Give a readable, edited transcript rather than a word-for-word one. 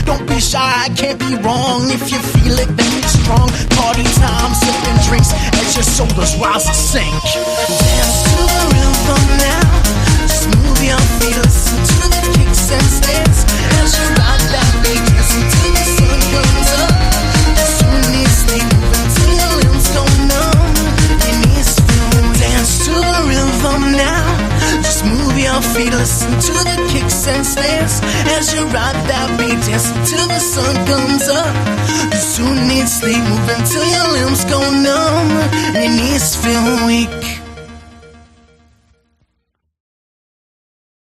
Don't be shy, I can't be wrong. If you feel it, then it's strong. Party time, sipping drinks as your shoulders rise and sink. Dance to the rhythm now. Just move your feet, listen to the kicks and snares as you rock that beat, dancing till the sun comes up. Soon you sleep, moving till your limbs go numb. Your knees feel. Dance to the rhythm now. Just move your feet, listen to the kicks and snares as you rock that beat, dancing till the sun comes up. You soon need sleep, moving till your limbs go numb and your knees feel weak.